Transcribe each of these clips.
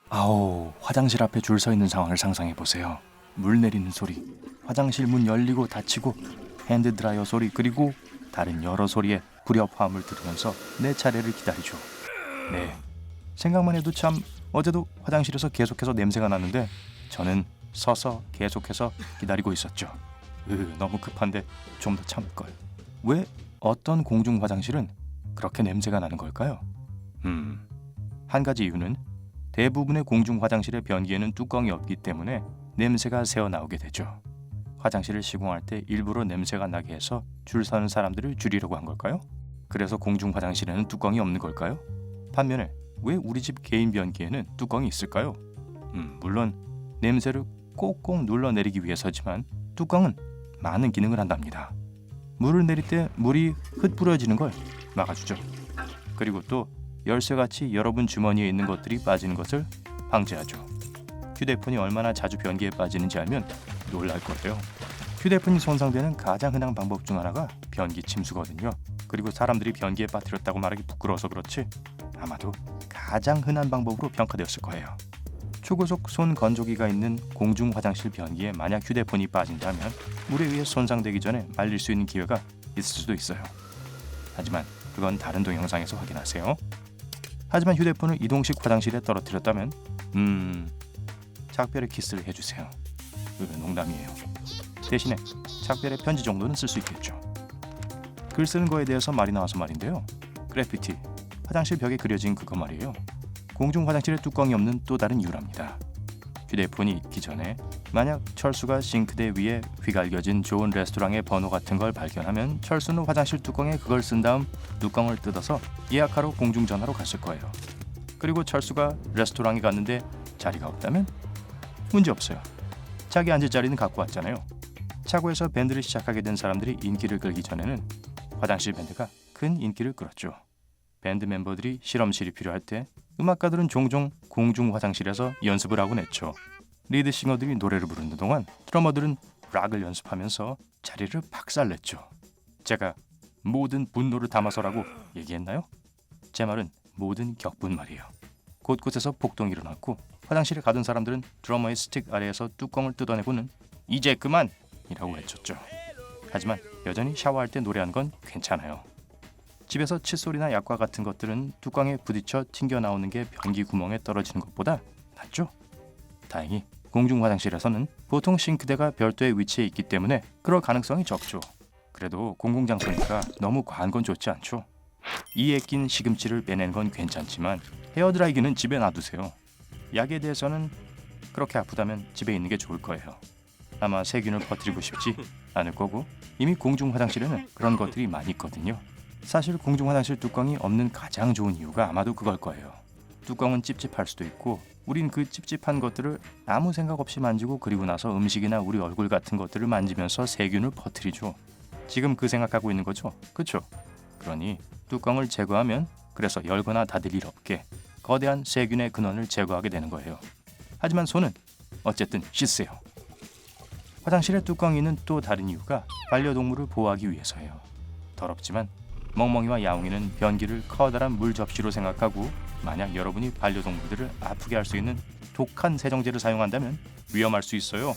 아우, 화장실 앞에 줄 서 있는 상황을 상상해 보세요. 물 내리는 소리, 화장실 문 열리고 닫히고, 핸드드라이어 소리, 그리고 다른 여러 소리에 불협화음을 들으면서 내 차례를 기다리죠. 네, 생각만 해도 참. 어제도 화장실에서 계속해서 냄새가 나는데 저는 서서 계속해서 기다리고 있었죠. 너무 급한데 좀 더 참을걸. 왜 어떤 공중 화장실은 그렇게 냄새가 나는 걸까요? 한 가지 이유는 대부분의 공중 화장실의 변기에는 뚜껑이 없기 때문에 냄새가 새어나오게 되죠. 화장실을 시공할 때 일부러 냄새가 나게 해서 줄 서는 사람들을 줄이려고 한 걸까요? 그래서 공중 화장실에는 뚜껑이 없는 걸까요? 반면에 왜 우리 집 개인 변기에는 뚜껑이 있을까요? 물론 냄새를 꼭꼭 눌러내리기 위해서지만 뚜껑은 많은 기능을 한답니다. 물을 내릴 때 물이 흩뿌려지는 걸 막아주죠. 그리고 또 열쇠같이 여러분 주머니에 있는 것들이 빠지는 것을 방지하죠. 휴대폰이 얼마나 자주 변기에 빠지는지 알면 놀랄 거예요. 휴대폰이 손상되는 가장 흔한 방법 중 하나가 변기 침수거든요. 그리고 사람들이 변기에 빠뜨렸다고 말하기 부끄러워서 그렇지 아마도 가장 흔한 방법으로 평가되었을 거예요. 초고속 손 건조기가 있는 공중 화장실 변기에 만약 휴대폰이 빠진다면 물에 의해 손상되기 전에 말릴 수 있는 기회가 있을 수도 있어요. 하지만 그건 다른 동영상에서 확인하세요. 하지만 휴대폰을 이동식 화장실에 떨어뜨렸다면 작별의 키스를 해주세요. 농담이에요. 대신에 작별의 편지 정도는 쓸 수 있겠죠. 글 쓰는 거에 대해서 말이 나와서 말인데요. 그래피티, 화장실 벽에 그려진 그거 말이에요. 공중 화장실에 뚜껑이 없는 또 다른 이유랍니다. 휴대폰이 있기 전에 만약 철수가 싱크대 위에 휘갈겨진 좋은 레스토랑의 번호 같은 걸 발견하면 철수는 화장실 뚜껑에 그걸 쓴 다음 뚜껑을 뜯어서 예약하러 공중전화로 갔을 거예요. 그리고 철수가 레스토랑에 갔는데 자리가 없다면 문제 없어요. 자기 앉을 자리는 갖고 왔잖아요. 차고에서 밴드를 시작하게 된 사람들이 인기를 끌기 전에는 화장실 밴드가 큰 인기를 끌었죠. 밴드 멤버들이 실험실이 필요할 때 음악가들은 종종 공중 화장실에서 연습을 하곤 했죠. 리드싱어들이 노래를 부르는 동안 드러머들은 락을 연습하면서 자리를 박살냈죠. 제가 모든 분노를 담아서라고 얘기했나요? 제 말은 모든 격분 말이에요. 곳곳에서 폭동이 일어났고 화장실에 가던 사람들은 드러머의 스틱 아래에서 뚜껑을 뜯어내고는 이제 그만! 이라고 외쳤죠. 하지만 여전히 샤워할 때 노래하는 건 괜찮아요. 집에서 칫솔이나 약과 같은 것들은 뚜껑에 부딪혀 튕겨나오는 게 변기 구멍에 떨어지는 것보다 낫죠. 다행히 공중 화장실에서는 보통 싱크대가 별도의 위치에 있기 때문에 그럴 가능성이 적죠. 그래도 공공장소니까 너무 과한 건 좋지 않죠. 이에 낀 시금치를 빼내는 건 괜찮지만 헤어드라이기는 집에 놔두세요. 약에 대해서는 그렇게 아프다면 집에 있는 게 좋을 거예요. 아마 세균을 퍼뜨리고 싶지 않을 거고 이미 공중 화장실에는 그런 것들이 많이 있거든요. 사실 공중 화장실 뚜껑이 없는 가장 좋은 이유가 아마도 그걸 거예요. 뚜껑은 찝찝할 수도 있고 우린 그 찝찝한 것들을 아무 생각 없이 만지고 그리고 나서 음식이나 우리 얼굴 같은 것들을 만지면서 세균을 퍼뜨리죠. 지금 그 생각하고 있는 거죠? 그쵸? 그러니 뚜껑을 제거하면 그래서 열거나 닫을 일 없게 거대한 세균의 근원을 제거하게 되는 거예요. 하지만 손은 어쨌든 씻으세요. 화장실에 뚜껑이 있는 또 다른 이유가 반려동물을 보호하기 위해서예요. 더럽지만 멍멍이와 야옹이는 변기를 커다란 물 접시로 생각하고 만약 여러분이 반려동물들을 아프게 할 수 있는 독한 세정제를 사용한다면 위험할 수 있어요.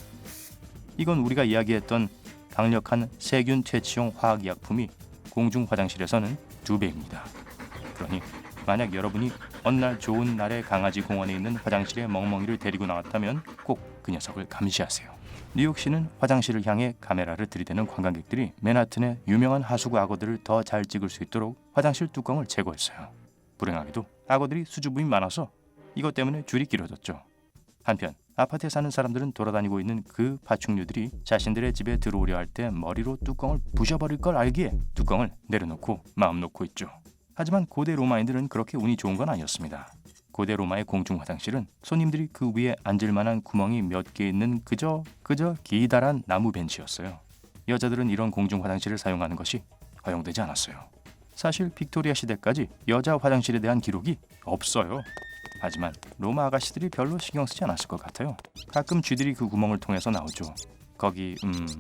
이건 우리가 이야기했던 강력한 세균 퇴치용 화학약품이 공중 화장실에서는 2배입니다. 그러니 만약 여러분이 어느 날 좋은 날에 강아지 공원에 있는 화장실에 멍멍이를 데리고 나왔다면 꼭 그 녀석을 감시하세요. 뉴욕시는 화장실을 향해 카메라를 들이대는 관광객들이 맨하튼의 유명한 하수구 악어들을 더 잘 찍을 수 있도록 화장실 뚜껑을 제거했어요. 불행하게도 악어들이 수줍음이 많아서 이것 때문에 줄이 길어졌죠. 한편 아파트에 사는 사람들은 돌아다니고 있는 그 파충류들이 자신들의 집에 들어오려 할 때 머리로 뚜껑을 부셔버릴 걸 알기에 뚜껑을 내려놓고 마음 놓고 있죠. 하지만 고대 로마인들은 그렇게 운이 좋은 건 아니었습니다. 고대 로마의 공중 화장실은 손님들이 그 위에 앉을 만한 구멍이 몇 개 있는 그저 기다란 나무 벤치였어요. 여자들은 이런 공중 화장실을 사용하는 것이 허용되지 않았어요. 사실 빅토리아 시대까지 여자 화장실에 대한 기록이 없어요. 하지만 로마 아가씨들이 별로 신경 쓰지 않았을 것 같아요. 가끔 쥐들이 그 구멍을 통해서 나오죠. 거기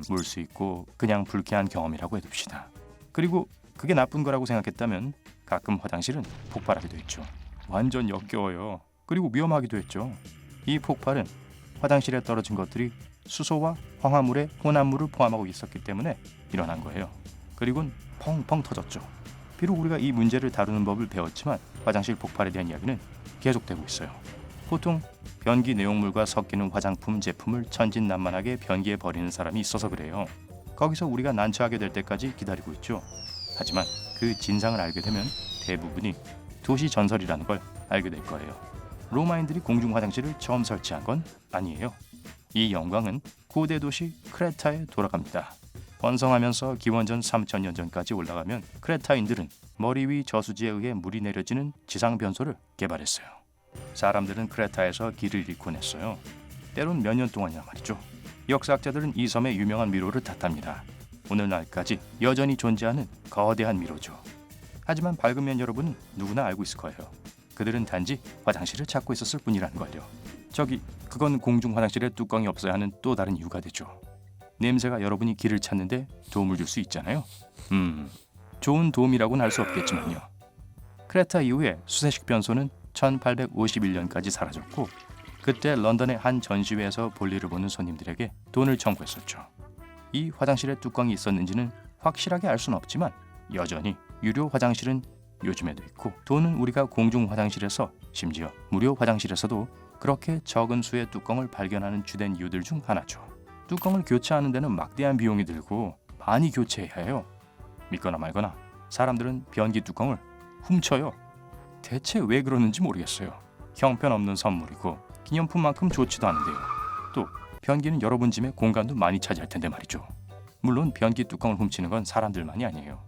물 수 있고 그냥 불쾌한 경험이라고 해둡시다. 그리고 그게 나쁜 거라고 생각했다면 가끔 화장실은 폭발하기도 했죠. 완전 역겨워요. 그리고 위험하기도 했죠. 이 폭발은 화장실에 떨어진 것들이 수소와 황화물의 혼합물을 포함하고 있었기 때문에 일어난 거예요. 그리고는 펑펑 터졌죠. 비록 우리가 이 문제를 다루는 법을 배웠지만 화장실 폭발에 대한 이야기는 계속되고 있어요. 보통 변기 내용물과 섞이는 화장품 제품을 천진난만하게 변기에 버리는 사람이 있어서 그래요. 거기서 우리가 난처하게 될 때까지 기다리고 있죠. 하지만 그 진상을 알게 되면 대부분이 도시 전설이라는 걸 알게 될 거예요. 로마인들이 공중 화장실을 처음 설치한 건 아니에요. 이 영광은 고대 도시 크레타에 돌아갑니다. 번성하면서 기원전 3000년 전까지 올라가면 크레타인들은 머리 위 저수지에 의해 물이 내려지는 지상 변소를 개발했어요. 사람들은 크레타에서 길을 잃곤 했어요. 때론 몇 년 동안이나 말이죠. 역사학자들은 이 섬의 유명한 미로를 탓합니다. 오늘날까지 여전히 존재하는 거대한 미로죠. 하지만 밝으면 여러분은 누구나 알고 있을 거예요. 그들은 단지 화장실을 찾고 있었을 뿐이라는 걸요. 그건 공중 화장실에 뚜껑이 없어야 하는 또 다른 이유가 되죠. 냄새가 여러분이 길을 찾는데 도움을 줄 수 있잖아요. 좋은 도움이라고는 할 수 없겠지만요. 크레타 이후에 수세식 변소는 1851년까지 사라졌고 그때 런던의 한 전시회에서 볼일을 보는 손님들에게 돈을 청구했었죠. 이 화장실에 뚜껑이 있었는지는 확실하게 알 수는 없지만 여전히 유료 화장실은 요즘에도 있고 돈은 우리가 공중 화장실에서 심지어 무료 화장실에서도 그렇게 적은 수의 뚜껑을 발견하는 주된 이유들 중 하나죠. 뚜껑을 교체하는 데는 막대한 비용이 들고 많이 교체해야 해요. 믿거나 말거나 사람들은 변기 뚜껑을 훔쳐요. 대체 왜 그러는지 모르겠어요. 형편없는 선물이고 기념품만큼 좋지도 않은데요. 또 변기는 여러분 집에 공간도 많이 차지할 텐데 말이죠. 물론 변기 뚜껑을 훔치는 건 사람들만이 아니에요.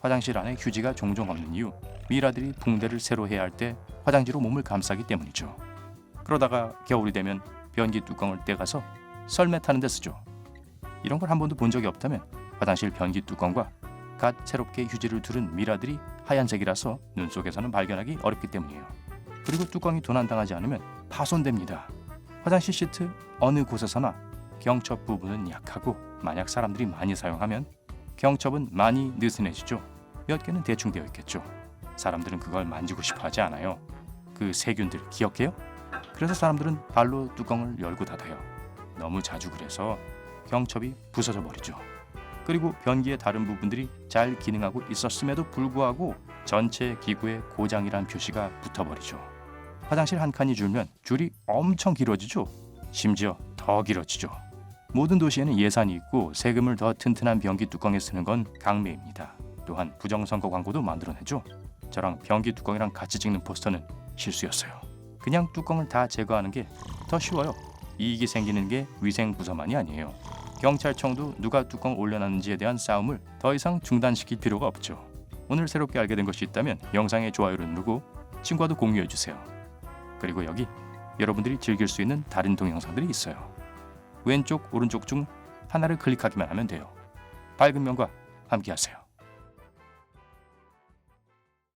화장실 안에 휴지가 종종 없는 이유, 미라들이 붕대를 새로 해야 할 때 화장지로 몸을 감싸기 때문이죠. 그러다가 겨울이 되면 변기 뚜껑을 떼가서 썰매 타는 데 쓰죠. 이런 걸 한 번도 본 적이 없다면 화장실 변기 뚜껑과 갓 새롭게 휴지를 두른 미라들이 하얀색이라서 눈 속에서는 발견하기 어렵기 때문이에요. 그리고 뚜껑이 도난당하지 않으면 파손됩니다. 화장실 시트 어느 곳에서나 경첩 부분은 약하고 만약 사람들이 많이 사용하면 경첩은 많이 느슨해지죠. 몇 개는 대충 되어 있겠죠. 사람들은 그걸 만지고 싶어 하지 않아요. 그 세균들 기억해요? 그래서 사람들은 발로 뚜껑을 열고 닫아요. 너무 자주 그래서 경첩이 부서져 버리죠. 그리고 변기의 다른 부분들이 잘 기능하고 있었음에도 불구하고 전체 기구에 고장이란 표시가 붙어버리죠. 화장실 한 칸이 줄면 줄이 엄청 길어지죠. 심지어 더 길어지죠. 모든 도시에는 예산이 있고 세금을 더 튼튼한 변기 뚜껑에 쓰는 건 강매입니다. 또한 부정선거 광고도 만들어내죠. 저랑 변기 뚜껑이랑 같이 찍는 포스터는 실수였어요. 그냥 뚜껑을 다 제거하는 게 더 쉬워요. 이익이 생기는 게 위생부서만이 아니에요. 경찰청도 누가 뚜껑 올려놨는지에 대한 싸움을 더 이상 중단시킬 필요가 없죠. 오늘 새롭게 알게 된 것이 있다면 영상에 좋아요를 누르고 친구와도 공유해주세요. 그리고 여기 여러분들이 즐길 수 있는 다른 동영상들이 있어요. 왼쪽 오른쪽 중 하나를 클릭하기만 하면 돼요. 밝은 면과 함께하세요.